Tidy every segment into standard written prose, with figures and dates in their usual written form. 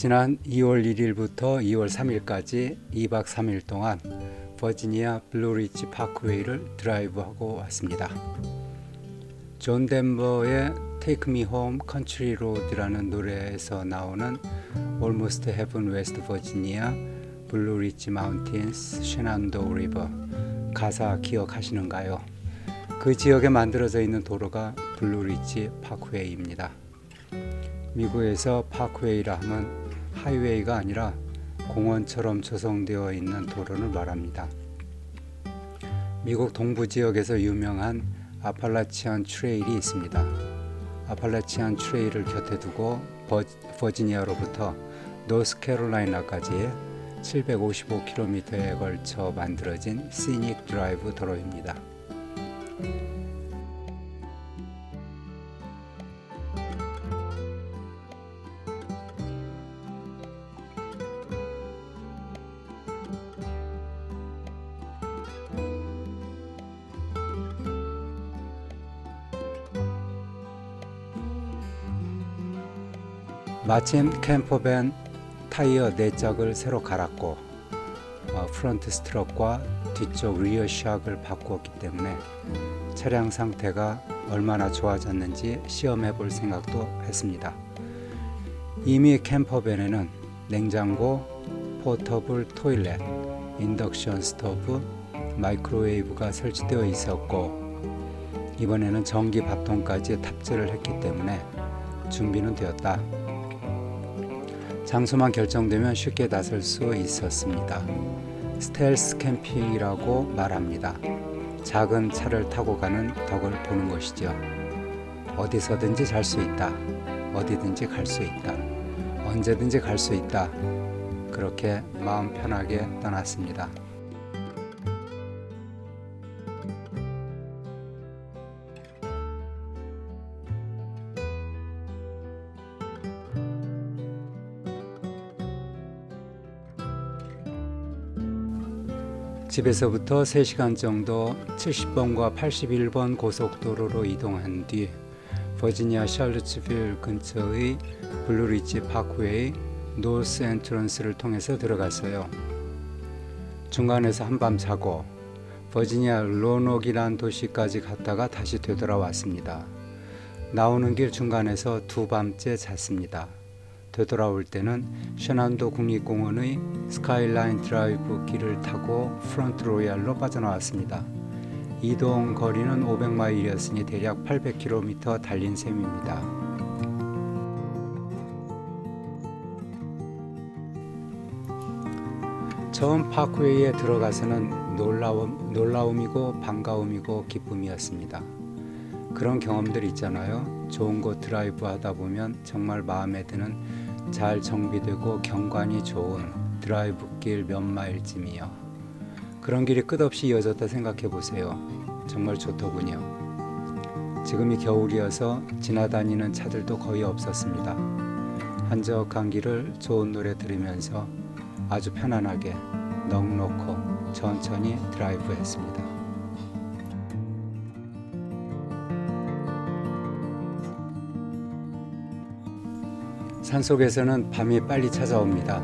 지난 2월 1일부터 2월 3일까지 2박 3일 동안 버지니아 블루리지 파크웨이를 드라이브하고 왔습니다. 존 덴버의 Take Me Home Country Road라는 노래에서 나오는 Almost Heaven West Virginia, Blue Ridge Mountains, Shenandoah River 가사 기억하시는가요? 그 지역에 만들어져 있는 도로가 블루리지 파크웨이입니다. 미국에서 파크웨이라 하면 하이웨이가 아니라 공원처럼 조성되어 있는 도로를 말합니다. 미국 동부 지역에서 유명한 아팔라치안 트레일이 있습니다. 아팔라치안 트레일을 곁에 두고 버지니아로부터 노스캐롤라이나까지 755km에 걸쳐 만들어진 시닉 드라이브 도로입니다. 마침 캠퍼밴 타이어 4짝을 새로 갈았고 프론트 스트럭과 뒤쪽 리어 샥을 바꾸었기 때문에 차량 상태가 얼마나 좋아졌는지 시험해 볼 생각도 했습니다. 이미 캠퍼밴에는 냉장고, 포터블 토일렛, 인덕션 스토브, 마이크로웨이브가 설치되어 있었고 이번에는 전기 밥통까지 탑재를 했기 때문에 준비는 되었다. 장소만 결정되면 쉽게 나설 수 있었습니다. 스텔스 캠핑이라고 말합니다. 작은 차를 타고 가는 덕을 보는 것이죠. 어디서든지 잘 수 있다. 어디든지 갈 수 있다. 언제든지 갈 수 있다. 그렇게 마음 편하게 떠났습니다. 집에서부터 3시간 정도 70번과 81번 고속도로로 이동한 뒤 버지니아 샬럿츠빌 근처의 블루리지 파크웨이 노스 엔트런스를 통해서 들어갔어요. 중간에서 한밤 자고 버지니아 로녹이란 도시까지 갔다가 다시 되돌아왔습니다. 나오는 길 중간에서 2밤째 잤습니다. 되돌아올 때는 셔난도 국립공원의 스카이라인 드라이브 길을 타고 프론트 로얄로 빠져나왔습니다. 이동 거리는 500마일이었으니 대략 800km 달린 셈입니다. 처음 파크웨이에 들어가서는 놀라움이고 반가움이고 기쁨이었습니다. 그런 경험들 있잖아요. 좋은 곳 드라이브 하다 보면 정말 마음에 드는 잘 정비되고 경관이 좋은 드라이브 길 몇 마일쯤이요. 그런 길이 끝없이 이어졌다 생각해 보세요. 정말 좋더군요. 지금이 겨울이어서 지나다니는 차들도 거의 없었습니다. 한적한 길을 좋은 노래 들으면서 아주 편안하게 넉넉고 천천히 드라이브 했습니다. 산속에서는 밤이 빨리 찾아옵니다.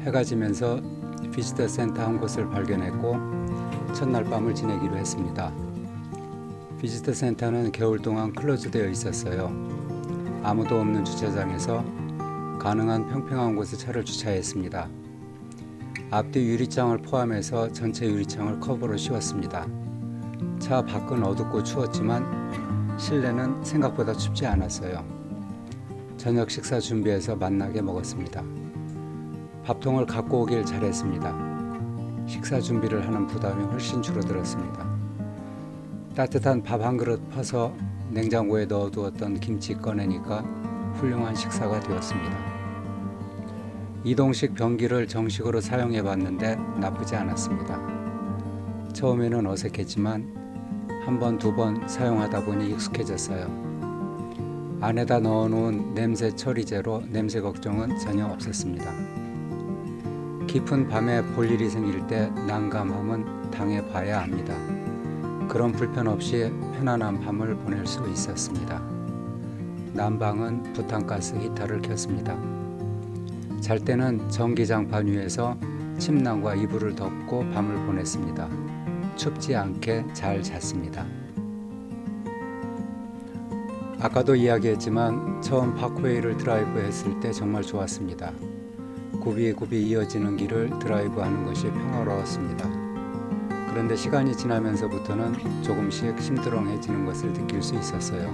해가 지면서 비지터 센터 한 곳을 발견했고 첫날 밤을 지내기로 했습니다. 비지터 센터는 겨울 동안 클로즈되어 있었어요. 아무도 없는 주차장에서 가능한 평평한 곳에 차를 주차했습니다. 앞뒤 유리창을 포함해서 전체 유리창을 커버로 씌웠습니다. 차 밖은 어둡고 추웠지만 실내는 생각보다 춥지 않았어요. 저녁 식사 준비해서 만나게 먹었습니다. 밥통을 갖고 오길 잘했습니다. 식사 준비를 하는 부담이 훨씬 줄어들었습니다. 따뜻한 밥 한 그릇 퍼서 냉장고에 넣어두었던 김치 꺼내니까 훌륭한 식사가 되었습니다. 이동식 변기를 정식으로 사용해 봤는데 나쁘지 않았습니다. 처음에는 어색했지만 한 번, 2번 사용하다 보니 익숙해졌어요. 안에다 넣어놓은 냄새 처리제로 냄새 걱정은 전혀 없었습니다. 깊은 밤에 볼 일이 생길 때 난감함은 당해봐야 합니다. 그런 불편 없이 편안한 밤을 보낼 수 있었습니다. 난방은 부탄가스 히터를 켰습니다. 잘 때는 전기장판 위에서 침낭과 이불을 덮고 밤을 보냈습니다. 춥지 않게 잘 잤습니다. 아까도 이야기했지만 처음 파크웨이를 드라이브했을 때 정말 좋았습니다. 굽이굽이 이어지는 길을 드라이브하는 것이 평화로웠습니다. 그런데 시간이 지나면서부터는 조금씩 심드렁해지는 것을 느낄 수 있었어요.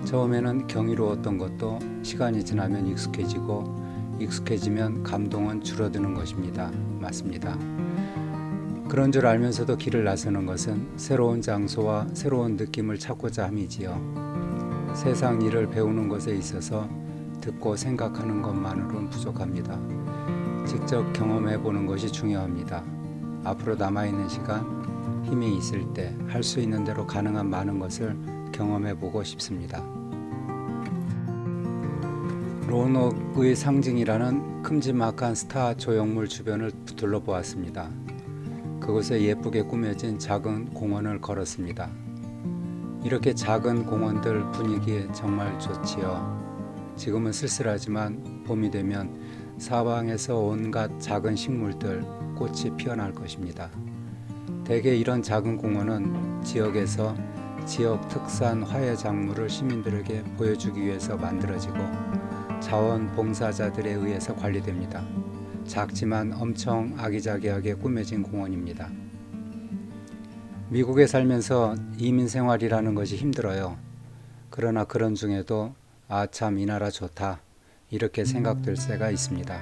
처음에는 경이로웠던 것도 시간이 지나면 익숙해지고 익숙해지면 감동은 줄어드는 것입니다. 맞습니다. 그런 줄 알면서도 길을 나서는 것은 새로운 장소와 새로운 느낌을 찾고자 함이지요. 세상 일을 배우는 것에 있어서 듣고 생각하는 것만으로는 부족합니다. 직접 경험해 보는 것이 중요합니다. 앞으로 남아있는 시간, 힘이 있을 때 할 수 있는 대로 가능한 많은 것을 경험해 보고 싶습니다. 로녹의 상징이라는 큼지막한 스타 조형물 주변을 둘러보았습니다. 그곳에 예쁘게 꾸며진 작은 공원을 걸었습니다. 이렇게 작은 공원들 분위기 정말 좋지요. 지금은 쓸쓸하지만 봄이 되면 사방에서 온갖 작은 식물들, 꽃이 피어날 것입니다. 대개 이런 작은 공원은 지역에서 지역 특산 화훼 작물을 시민들에게 보여주기 위해서 만들어지고 자원봉사자들에 의해서 관리됩니다. 작지만 엄청 아기자기하게 꾸며진 공원입니다. 미국에 살면서 이민 생활이라는 것이 힘들어요. 그러나 그런 중에도 아, 참 이 나라 좋다 이렇게 생각될 때가 있습니다.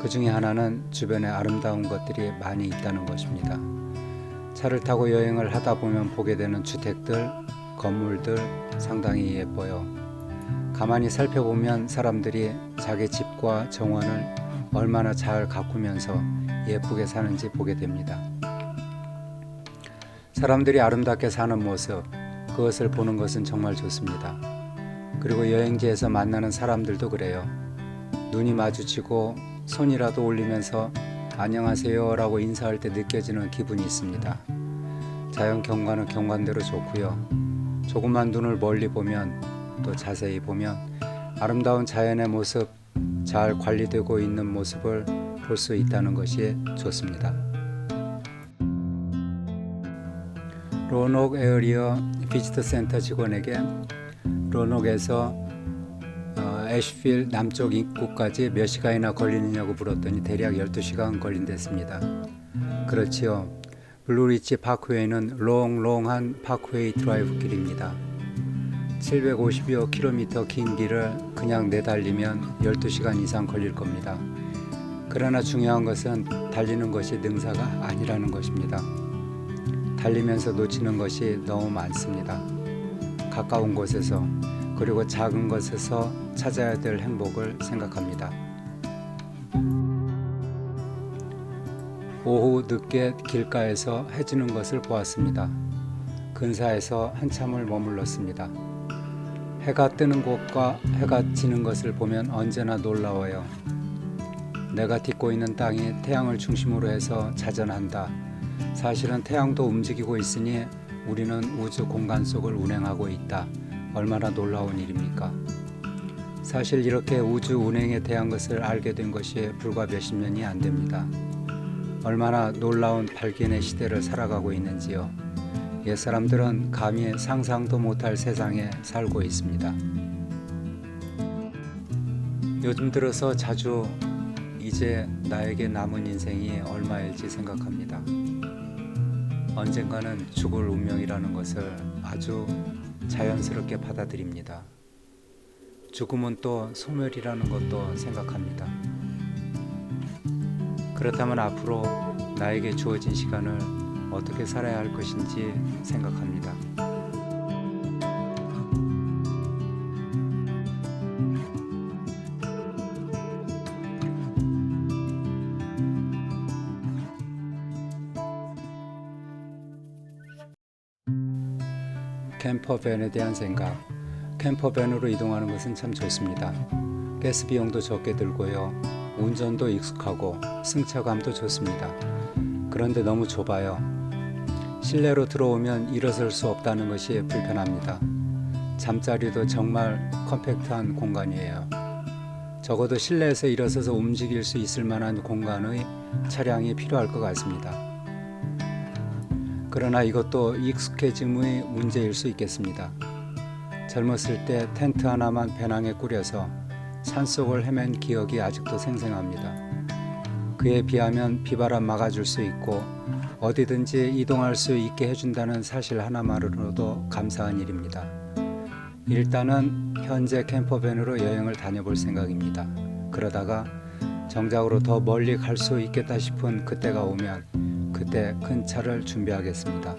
그 중에 하나는 주변에 아름다운 것들이 많이 있다는 것입니다. 차를 타고 여행을 하다 보면 보게 되는 주택들, 건물들 상당히 예뻐요. 가만히 살펴보면 사람들이 자기 집과 정원을 얼마나 잘 가꾸면서 예쁘게 사는지 보게 됩니다. 사람들이 아름답게 사는 모습, 그것을 보는 것은 정말 좋습니다. 그리고 여행지에서 만나는 사람들도 그래요. 눈이 마주치고 손이라도 올리면서 안녕하세요 라고 인사할 때 느껴지는 기분이 있습니다. 자연 경관은 경관대로 좋고요. 조금만 눈을 멀리 보면 또 자세히 보면 아름다운 자연의 모습, 잘 관리되고 있는 모습을 볼 수 있다는 것이 좋습니다. 로녹 에어리어 비지터 센터 직원에게 로녹에서 애쉬필 남쪽 입구까지 몇 시간이나 걸리느냐고 물었더니 대략 12시간 걸린댔습니다. 그렇지요. 블루리치 파크웨이는 롱한 파크웨이 드라이브 길입니다. 750여 킬로미터 긴 길을 그냥 내달리면 12시간 이상 걸릴 겁니다. 그러나 중요한 것은 달리는 것이 능사가 아니라는 것입니다. 달리면서 놓치는 것이 너무 많습니다. 가까운 곳에서 그리고 작은 것에서 찾아야 될 행복을 생각합니다. 오후 늦게 길가에서 해 지는 것을 보았습니다. 근사해서 한참을 머물렀습니다. 해가 뜨는 곳과 해가 지는 것을 보면 언제나 놀라워요. 내가 딛고 있는 땅이 태양을 중심으로 해서 자전한다. 사실은 태양도 움직이고 있으니 우리는 우주 공간 속을 운행하고 있다. 얼마나 놀라운 일입니까? 사실 이렇게 우주 운행에 대한 것을 알게 된 것이 불과 몇십 년이 안 됩니다. 얼마나 놀라운 발견의 시대를 살아가고 있는지요. 옛사람들은 감히 상상도 못할 세상에 살고 있습니다. 요즘 들어서 자주 이제 나에게 남은 인생이 얼마일지 생각합니다. 언젠가는 죽을 운명이라는 것을 아주 자연스럽게 받아들입니다. 죽음은 또 소멸이라는 것도 생각합니다. 그렇다면 앞으로 나에게 주어진 시간을 어떻게 살아야 할 것인지 생각합니다. 캠퍼밴에 대한 생각. 캠퍼밴으로 이동하는 것은 참 좋습니다. 가스 비용도 적게 들고요. 운전도 익숙하고 승차감도 좋습니다. 그런데 너무 좁아요. 실내로 들어오면 일어설 수 없다는 것이 불편합니다. 잠자리도 정말 컴팩트한 공간이에요. 적어도 실내에서 일어서서 움직일 수 있을 만한 공간의 차량이 필요할 것 같습니다. 그러나 이것도 익숙해짐의 문제일 수 있겠습니다. 젊었을 때 텐트 하나만 배낭에 꾸려서 산속을 헤맨 기억이 아직도 생생합니다. 그에 비하면 비바람 막아줄 수 있고 어디든지 이동할 수 있게 해준다는 사실 하나만으로도 감사한 일입니다. 일단은 현재 캠퍼밴으로 여행을 다녀볼 생각입니다. 그러다가 정작으로 더 멀리 갈 수 있겠다 싶은 그때가 오면 그때 큰 차를 준비하겠습니다.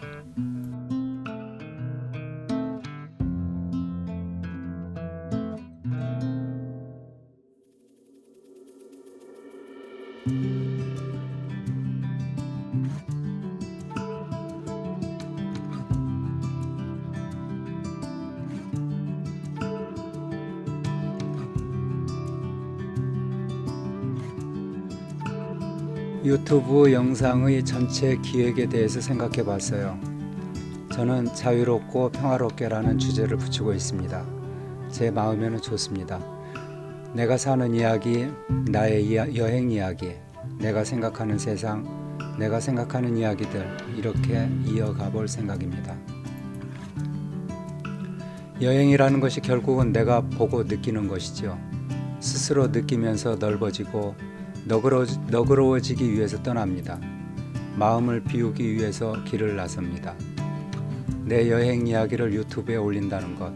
유튜브 영상의 전체 기획에 대해서 생각해 봤어요. 저는 자유롭고 평화롭게라는 주제를 붙이고 있습니다. 제 마음에는 좋습니다. 내가 사는 이야기, 나의 여행 이야기, 내가 생각하는 세상, 내가 생각하는 이야기들 이렇게 이어가 볼 생각입니다. 여행이라는 것이 결국은 내가 보고 느끼는 것이죠. 스스로 느끼면서 넓어지고 너그러워지기 위해서 떠납니다. 마음을 비우기 위해서 길을 나섭니다. 내 여행 이야기를 유튜브에 올린다는 것,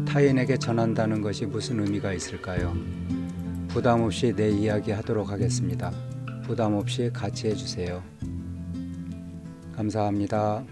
타인에게 전한다는 것이 무슨 의미가 있을까요? 부담 없이 내 이야기 하도록 하겠습니다. 부담 없이 같이 해주세요. 감사합니다.